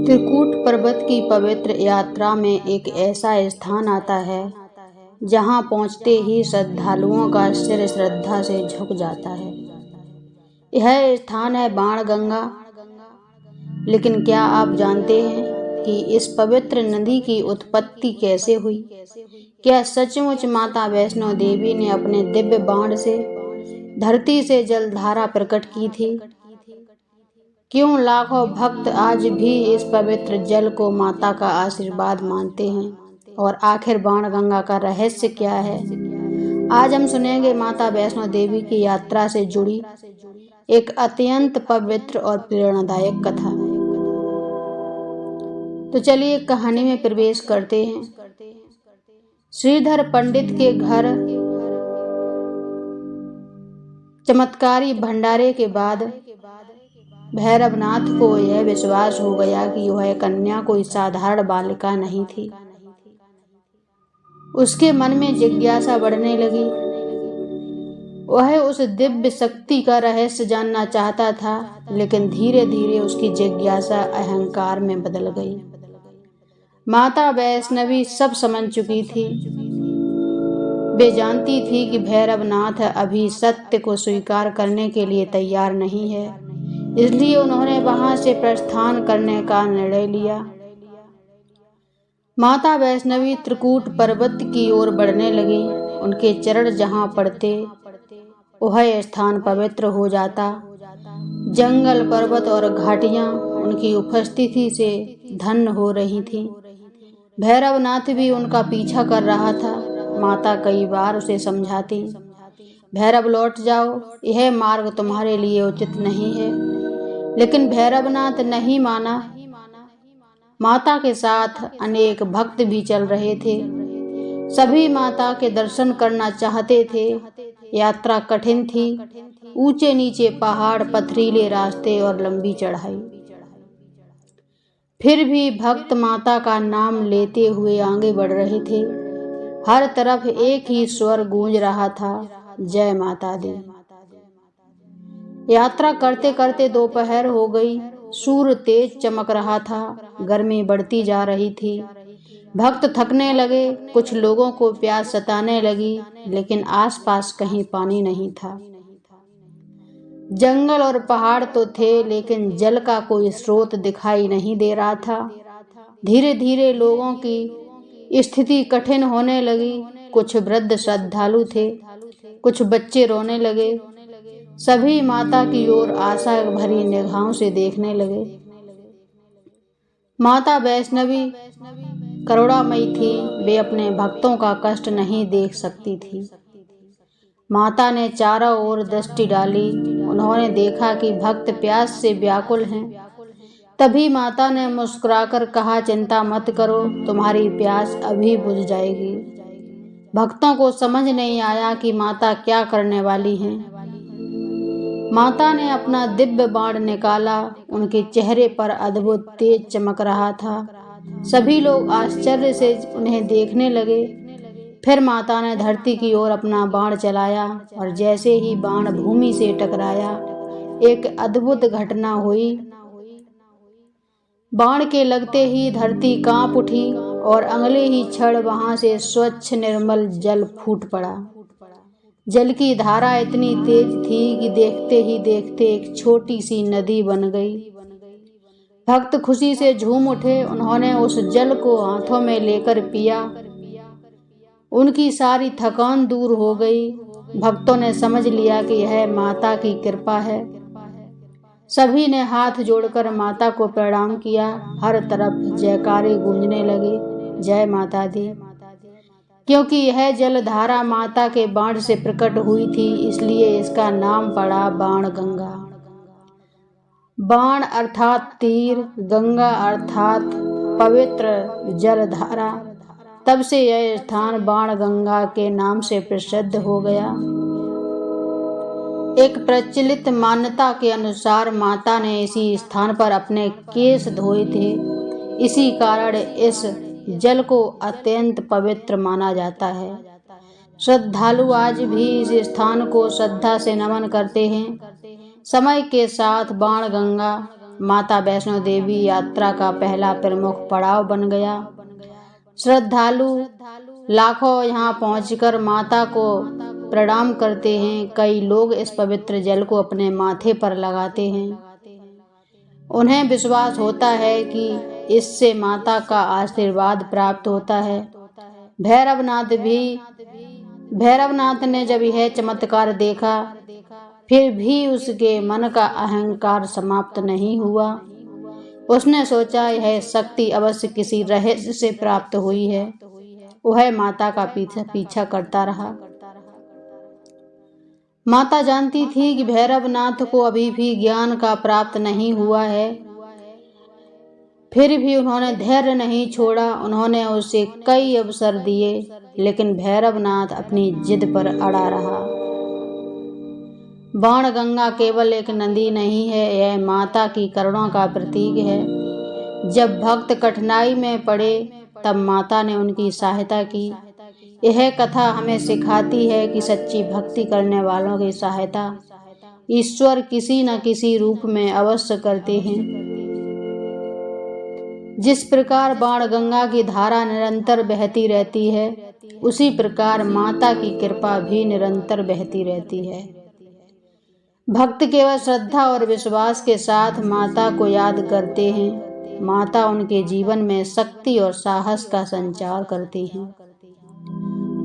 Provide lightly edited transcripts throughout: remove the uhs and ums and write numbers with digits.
त्रिकूट पर्वत की पवित्र यात्रा में एक ऐसा स्थान आता है जहां पहुंचते ही श्रद्धालुओं का सिर श्रद्धा से झुक जाता है। यह स्थान है बाणगंगा। लेकिन क्या आप जानते हैं कि इस पवित्र नदी की उत्पत्ति कैसे हुई? क्या सचमुच माता वैष्णो देवी ने अपने दिव्य बाण से धरती से जलधारा प्रकट की थी? क्यों लाखों भक्त आज भी इस पवित्र जल को माता का आशीर्वाद मानते हैं? और आखिर बाणगंगा का रहस्य क्या है? आज हम सुनेंगे माता वैष्णो देवी की यात्रा से जुड़ी एक अत्यंत पवित्र और प्रेरणादायक कथा। तो चलिए कहानी में प्रवेश करते हैं। श्रीधर पंडित के घर चमत्कारी भंडारे के बाद भैरवनाथ को यह विश्वास हो गया कि वह कन्या कोई साधारण बालिका नहीं थी। उसके मन में जिज्ञासा बढ़ने लगी। वह उस दिव्य शक्ति का रहस्य जानना चाहता था, लेकिन धीरे धीरे उसकी जिज्ञासा अहंकार में बदल गई। माता वैष्णवी सब समझ चुकी थी। वे जानती थी कि भैरवनाथ अभी सत्य को स्वीकार करने के लिए तैयार नहीं है, इसलिए उन्होंने वहां से प्रस्थान करने का निर्णय लिया। माता वैष्णवी त्रिकूट पर्वत की ओर बढ़ने लगी। उनके चरण जहां पड़ते वह स्थान पवित्र हो जाता। जंगल, पर्वत और घाटियां उनकी उपस्थिति से धन्य हो रही थीं। भैरवनाथ भी उनका पीछा कर रहा था। माता कई बार उसे समझाती, भैरव लौट जाओ, यह मार्ग तुम्हारे लिए उचित नहीं है। लेकिन भैरवनाथ नहीं माना। माता के साथ अनेक भक्त भी चल रहे थे। सभी माता के दर्शन करना चाहते थे। यात्रा कठिन थी। ऊंचे नीचे पहाड़, पथरीले रास्ते और लंबी चढ़ाई। फिर भी भक्त माता का नाम लेते हुए आगे बढ़ रहे थे। हर तरफ एक ही स्वर गूंज रहा था, जय माता दी। यात्रा करते करते दोपहर हो गई। सूर्य तेज चमक रहा था। गर्मी बढ़ती जा रही थी। भक्त थकने लगे। कुछ लोगों को प्यास सताने लगी, लेकिन आसपास कहीं पानी नहीं था। जंगल और पहाड़ तो थे, लेकिन जल का कोई स्रोत दिखाई नहीं दे रहा था। धीरे धीरे लोगों की स्थिति कठिन होने लगी। कुछ वृद्ध श्रद्धालु थे, कुछ बच्चे रोने लगे। सभी माता की ओर आशा भरी निगाहों से देखने लगे। माता वैष्णवी करुणामयी थी। वे अपने भक्तों का कष्ट नहीं देख सकती थी। माता ने चारों ओर दृष्टि डाली। उन्होंने देखा कि भक्त प्यास से व्याकुल हैं। तभी माता ने मुस्कुराकर कहा, चिंता मत करो, तुम्हारी प्यास अभी बुझ जाएगी। भक्तों को समझ नहीं आया कि माता क्या करने वाली हैं। माता ने अपना दिव्य बाण निकाला। उनके चेहरे पर अद्भुत तेज चमक रहा था। सभी लोग आश्चर्य से उन्हें देखने लगे। फिर माता ने धरती की ओर अपना बाण चलाया और जैसे ही बाण भूमि से टकराया, एक अद्भुत घटना हुई। बाण के लगते ही धरती कांप उठी और अगले ही क्षण वहां से स्वच्छ निर्मल जल फूट पड़ा। जल की धारा इतनी तेज थी कि देखते ही देखते एक छोटी सी नदी बन गई। भक्त खुशी से झूम उठे। उन्होंने उस जल को हाथों में लेकर पिया। उनकी सारी थकान दूर हो गई। भक्तों ने समझ लिया कि यह माता की कृपा है। सभी ने हाथ जोड़कर माता को प्रणाम किया। हर तरफ जयकारे गूंजने लगे, जय माता दी। क्योंकि यह जलधारा माता के बाण से प्रकट हुई थी, इसलिए इसका नाम पड़ा बाणगंगा। बाण अर्थात तीर, गंगा अर्थात पवित्र जलधारा। तब से यह स्थान बाणगंगा के नाम से प्रसिद्ध हो गया। एक प्रचलित मान्यता के अनुसार माता ने इसी स्थान पर अपने केश धोए थे। इसी कारण इस जल को अत्यंत पवित्र माना जाता है। श्रद्धालु आज भी इस स्थान को श्रद्धा से नमन करते हैं। समय के साथ बाणगंगा माता वैष्णो देवी यात्रा का पहला प्रमुख पड़ाव बन गया। श्रद्धालु लाखों यहाँ पहुंचकर माता को प्रणाम करते हैं। कई लोग इस पवित्र जल को अपने माथे पर लगाते हैं। उन्हें विश्वास होता है कि इससे माता का आशीर्वाद प्राप्त होता है। भैरवनाथ ने जब यह चमत्कार देखा, फिर भी उसके मन का अहंकार समाप्त नहीं हुआ। उसने सोचा यह शक्ति अवश्य किसी रहस्य से प्राप्त हुई है। वह माता का पीछा करता रहा। माता जानती थी कि भैरवनाथ को अभी भी ज्ञान का प्राप्त नहीं हुआ है, फिर भी उन्होंने धैर्य नहीं छोड़ा। उन्होंने उसे कई अवसर दिए, लेकिन भैरवनाथ अपनी जिद पर अड़ा रहा। बाणगंगा केवल एक नदी नहीं है, यह माता की करुणा का प्रतीक है। जब भक्त कठिनाई में पड़े तब माता ने उनकी सहायता की। यह कथा हमें सिखाती है कि सच्ची भक्ति करने वालों की सहायता ईश्वर किसी न किसी रूप में अवश्य करते हैं। जिस प्रकार बाणगंगा की धारा निरंतर बहती रहती है, उसी प्रकार माता की कृपा भी निरंतर बहती रहती है। भक्त केवल श्रद्धा और विश्वास के साथ माता को याद करते हैं। माता उनके जीवन में शक्ति और साहस का संचार करती हैं।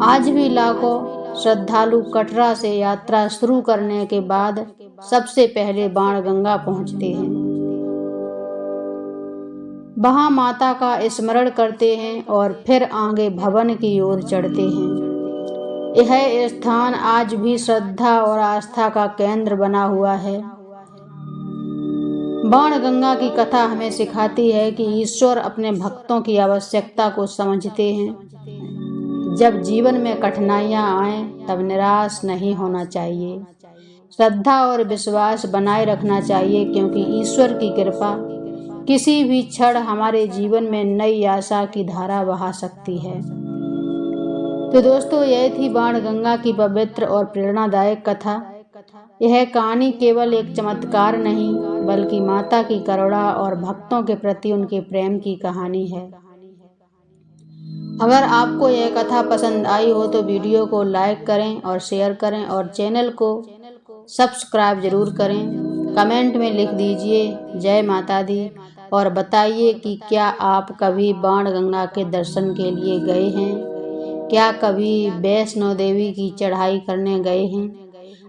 आज भी लाखों श्रद्धालु कटरा से यात्रा शुरू करने के बाद सबसे पहले बाणगंगा पहुंचते हैं। वहां माता का स्मरण करते हैं और फिर आगे भवन की ओर चढ़ते हैं। यह स्थान आज भी श्रद्धा और आस्था का केंद्र बना हुआ है। बाणगंगा की कथा हमें सिखाती है कि ईश्वर अपने भक्तों की आवश्यकता को समझते हैं। जब जीवन में कठिनाइयां आएं, तब निराश नहीं होना चाहिए। श्रद्धा और विश्वास बनाए रखना चाहिए, क्योंकि ईश्वर की कृपा किसी भी क्षण हमारे जीवन में नई आशा की धारा बहा सकती है। तो दोस्तों, यह थी बाणगंगा की पवित्र और प्रेरणादायक कथा। यह कहानी केवल एक चमत्कार नहीं, बल्कि माता की करुणा और भक्तों के प्रति उनके प्रेम की कहानी है। अगर आपको यह कथा पसंद आई हो तो वीडियो को लाइक करें और शेयर करें और चैनल को सब्सक्राइब जरूर करें। कमेंट में लिख दीजिए जय माता दी और बताइए कि क्या आप कभी बाणगंगा के दर्शन के लिए गए हैं, क्या कभी वैष्णो देवी की चढ़ाई करने गए हैं।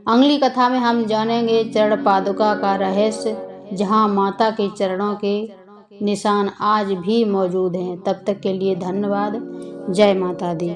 अगली कथा में हम जानेंगे चरण पादुका का रहस्य, जहां माता के चरणों के निशान आज भी मौजूद हैं। तब तक के लिए धन्यवाद। जय माता दी।